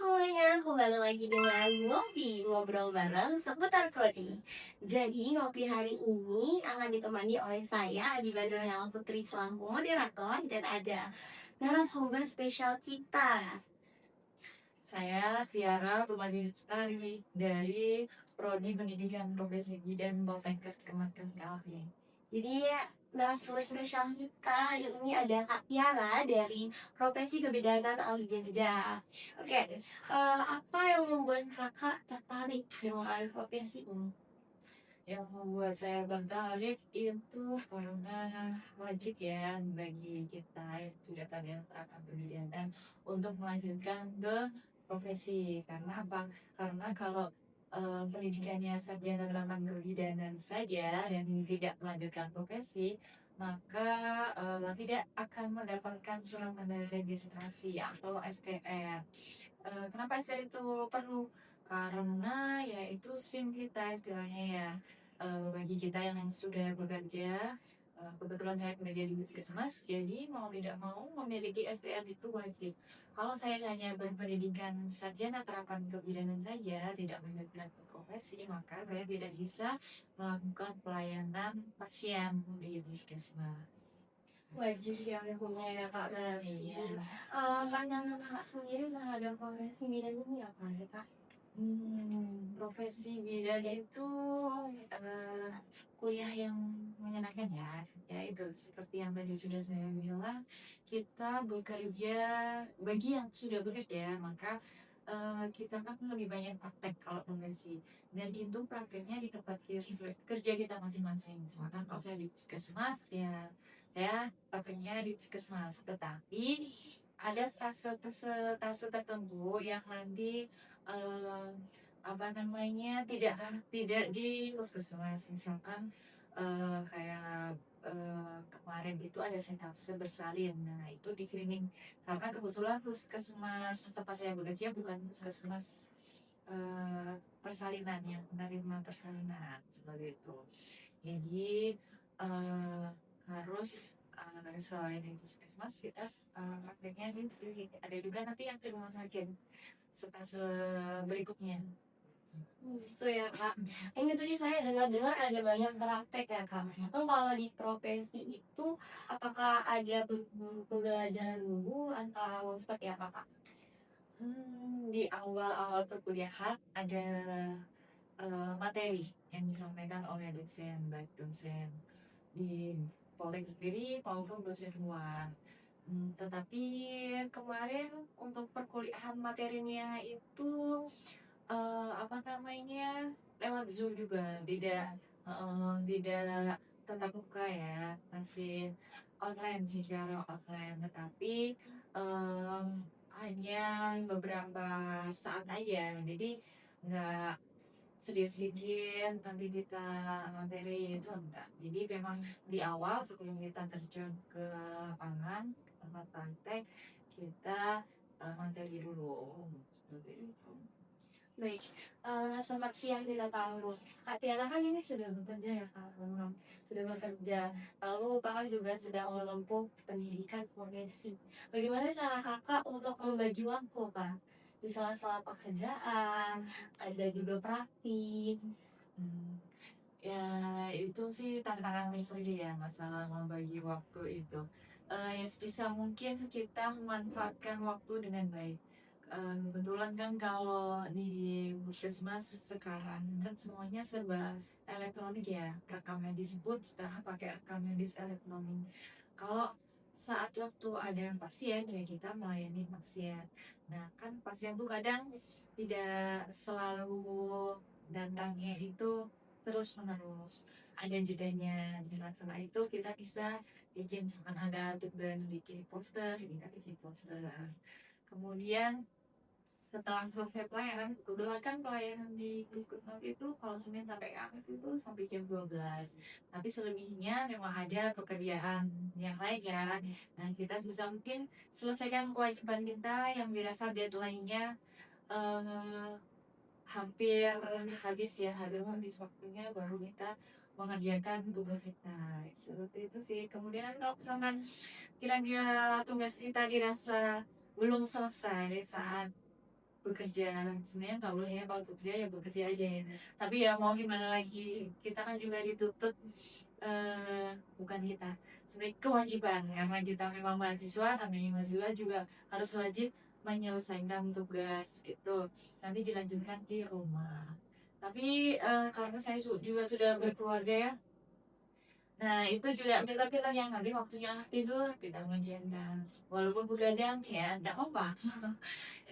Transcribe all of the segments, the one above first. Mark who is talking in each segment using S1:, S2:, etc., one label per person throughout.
S1: semuanya, kembali lagi dengan Ngopi, ngobrol bareng seputar prodi. Jadi, ngopi hari ini akan ditemani oleh saya, Adi Badriana Putri selaku moderator, dan ada narasumber spesial kita.
S2: Saya Tiara Pemandu Lestari dari Prodi Pendidikan Profesi Bidan Poltekkes Kementerian Kalvi.
S1: Jadi, narasumber spesial kita ini ada Kak Tiara dari Profesi Kebidanan Aljaja. Oke, apa yang membuat kakak tertarik dengan profesi ini?
S2: Yang membuat saya tertarik itu karena wajib ya bagi kita yang sudah tanda akan pendidikan untuk melanjutkan ke profesi. Karena apa? Karena kalau pendidikannya sarjana dalam kebidanan saja dan tidak melanjutkan profesi, maka tidak akan mendapatkan surat tanda registrasi atau STR. Kenapa STR itu perlu? Karena ya itu SIM kita istilahnya ya. Bagi kita yang sudah bekerja, kebetulan saya bekerja di puskesmas, jadi mau tidak mau memiliki STR itu wajib. Kalau saya hanya berpendidikan sarjana terapan kebidanan saja, tidak melanjutkan ke profesi, maka saya tidak bisa melakukan pelayanan pasien di puskesmas.
S1: Wajib yang punya ya Kak berarti.
S2: Iya.
S1: Pandangan Kakak sendiri terhadap profesi bidan ini apa sih Kak?
S2: Profesi bidan itu eh, kuliah yang menyenangkan ya. Ya itu seperti yang tadi sudah saya bilang, kita bekerja bagi yang sudah bekerja, maka kita kan lebih banyak praktek kalau profesi. Dan itu prakteknya di tempat kerja kita masing-masing. Misalkan kalau saya di puskesmas, ya saya prakteknya di puskesmas. Tetapi ada stase tertentu yang nanti eh, apa namanya tidak di puskesmas, misalkan kayak kemarin itu ada sentase bersalin. Nah itu di screening karena kebetulan puskesmas tempat saya bekerja bukan puskesmas persalinan yang menerima persalinan seperti itu. Jadi eh, harus selain di puskesmas kita prakteknya ada juga nanti yang di rumah sakit stase berikutnya.
S1: Itu ya Kak. Ini tadi saya dengar-dengar ada banyak praktek ya Kak. Nah, kalau di profesi itu apakah ada pembelajaran dulu atau seperti apa Kak?
S2: Di awal-awal perkuliahan ada materi yang disampaikan oleh dosen, baik dosen di Poltek sendiri maupun dosen luar. Tetapi kemarin untuk perkuliahan materinya itu apa namanya lewat Zoom juga, tidak tatap muka ya, masih online secara online. Tetapi em, hanya beberapa saat aja, jadi nggak sedikit-sedikit nanti kita materi itu enggak. Jadi memang di awal sebelum kita terjun ke lapangan, ke tempat praktek, kita materi dulu. Seperti itu.
S1: Baik, seperti yang kita tahu, Kak Tiara kan ini sudah bekerja ya Kak, memang sudah bekerja. Lalu Kakak juga sedang menempuh pendidikan profesi. Bagaimana cara Kakak untuk membagi waktu Kak? Di sela-sela pekerjaan, ada juga praktik.
S2: Hmm, Ya itu sih tantangan sendiri ya masalah membagi waktu itu. Ya sebisa mungkin kita memanfaatkan waktu dengan baik. Kebetulan kan kalau di puskesmas sekarang kan semuanya serba elektronik ya. Rekam medis pun sekarang pakai rekam medis elektronik. Kalau saat waktu ada pasien ya kita melayani pasien. Nah kan pasien tuh kadang tidak selalu datangnya itu terus menerus, ada jedanya. Di sela-sela itu kita bisa bikin, misalkan ada tugas bikin poster, kita bikin poster. Kemudian setelah selesai pelayanan, kebetulan kan pelayanan di puskesmas itu kalau Senin sampai Kamis itu sampai jam 12. Tapi selebihnya memang ada pekerjaan yang lain ya. Nah kita sebisa mungkin selesaikan kewajiban kita yang dirasa deadline-nya eh, hampir habis ya, habis waktunya baru kita mengerjakan tugas kita. Seperti itu sih. Kemudian kalau misalkan kira-kira tugas kita dirasa belum selesai saat bekerja. Sebenarnya nggak boleh ya, kalau bekerja ya bekerja aja ya. Tapi ya mau gimana lagi, kita kan juga dituntut, bukan kita, sebenarnya kewajiban karena kita memang mahasiswa, namanya mahasiswa juga harus wajib menyelesaikan tugas gitu, nanti dilanjutkan di rumah. Tapi karena saya juga sudah berkeluarga ya, nah itu juga kita yang nanti waktunya tidur kita mengizinkan, walaupun begadang ya enggak apa-apa.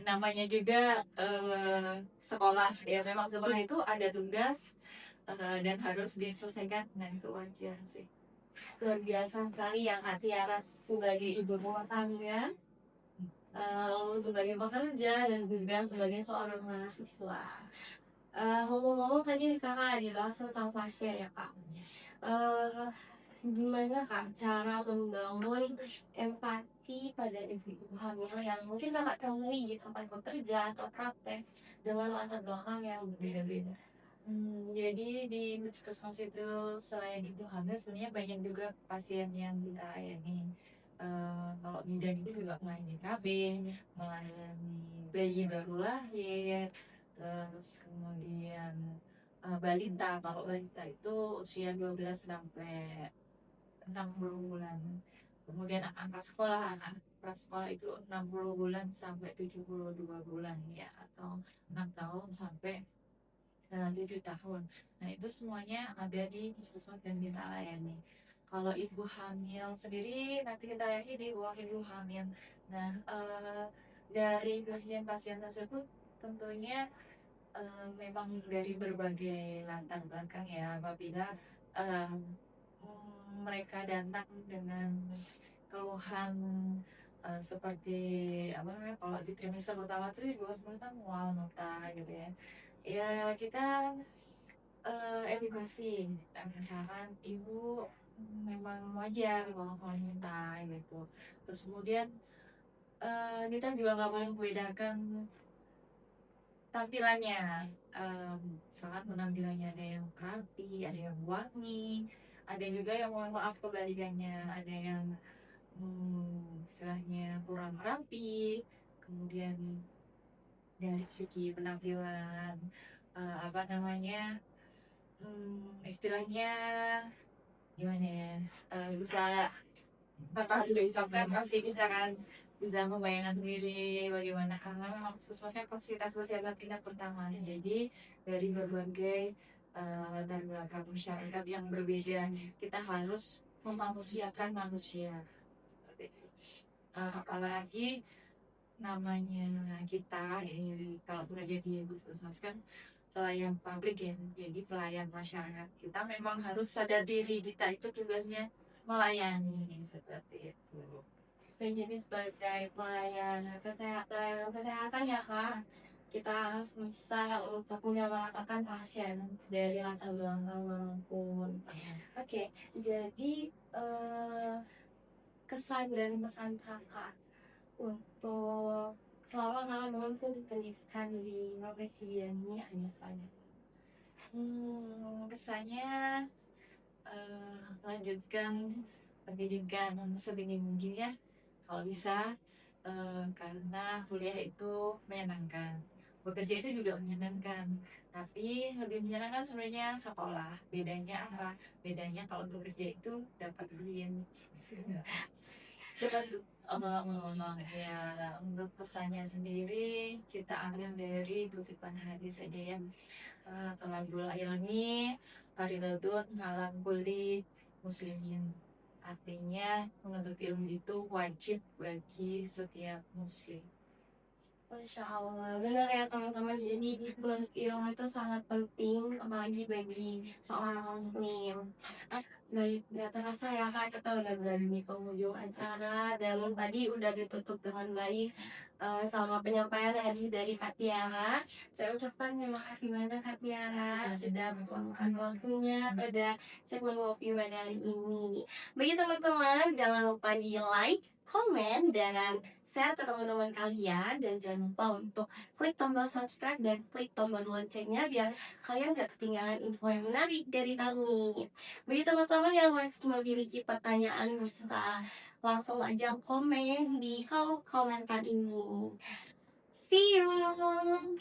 S2: Namanya juga sekolah ya, memang sekolah itu ada tugas dan harus diselesaikan, nah itu wajar sih.
S1: Luar biasa sekali ya Kak Tiara sebagai ibu rumah tangga, sebagai pekerja dan juga sebagai seorang mahasiswa. Ngomong-ngomong tadi kakak dibahas tentang pasien ya kak. Eh, Gimana kak cara membangun empati pada ibu hamil yang mungkin kakak temui di tempat bekerja atau praktek dengan latar belakang yang berbeda-beda.
S2: Jadi di puskesmas itu selain ibu hamil sebenarnya banyak juga pasien yang kita layani. Kalau bidan itu juga melayani KB, melayani bayi baru lahir, terus kemudian balita. Kalau balita itu usia 12 sampai 60 bulan. Kemudian angka sekolah, anak prasekolah itu 60 bulan sampai 72 bulan ya, atau 6 tahun sampai 7 tahun. Nah itu semuanya ada di puskesmas dan kita layani. Kalau ibu hamil sendiri nanti kita layani di ruang ibu hamil. Nah dari pasien-pasien tersebut tentunya memang dari berbagai latar belakang ya. Apabila eh, mereka datang dengan keluhan seperti apa namanya, kalau di trimester pertama tuh ibu hamil kan mual muntah gitu ya. Ya kita edukasi, misalkan ibu memang wajar kalau kamu minta gitu. Terus kemudian kita juga nggak boleh membedakan tampilannya. Misalkan penampilannya ada yang rapi, ada yang wangi, ada juga yang mohon maaf kebalikannya, ada yang istilahnya kurang rapi. Kemudian dari segi penampilan, apa namanya, istilahnya gimana ya, bisa Kakak harus diucapkan pasti bisa kan, bisa membayangkan sendiri bagaimana, karena memang sesuatu fasilitas kesehatan tingkat pertama, jadi dari berbagai latar belakang masyarakat yang berbeda kita harus memanusiakan manusia seperti itu. Apalagi namanya kita ini kalau bekerja di puskesmas kan pelayan publik ya, jadi pelayan masyarakat, kita memang harus sadar diri kita itu tugasnya melayani seperti itu.
S1: Dan jadi sebagai pelayanan kesehatan ya kak, kita harus bisa untuk menyelamatkan pasien dari latar belakang manapun. Oke, jadi eh, kesan dan pesan kakak untuk selama kakak menempuh pendidikan di profesi ini hanya saja.
S2: Kesannya lanjutkan pendidikan sedini mungkin ya, kalau bisa, karena kuliah itu menyenangkan, bekerja itu juga menyenangkan, tapi lebih menyenangkan sebenarnya sekolah. Bedanya apa? Bedanya kalau bekerja itu dapat duit.
S1: Dapat
S2: Ya, untuk pesannya sendiri kita ambil dari kutipan hadis saja ya. Tolabul ilmi faridatun alam kulli muslimin. Artinya menuntut ilmu itu wajib bagi setiap muslim.
S1: Masya Allah, benar ya teman-teman. Jadi ilmu itu sangat penting, apalagi bagi seorang muslim. Baik, nggak terasa ya kak, kita udah berada di penghujung acara dan tadi udah ditutup dengan baik sama penyampaian hadis dari Kak Tiara. Saya ucapkan terima kasih banyak Kak Tiara sudah meluangkan waktunya pada segmen ngopi pada hari ini. Bagi teman-teman, jangan lupa di like, komen, dan share ke teman-teman kalian, dan jangan lupa untuk klik tombol subscribe dan klik tombol loncengnya biar kalian gak ketinggalan info yang menarik dari kami. Bagi teman-teman yang masih memiliki pertanyaan, bisa langsung aja komen di kolom komentar ini. See you.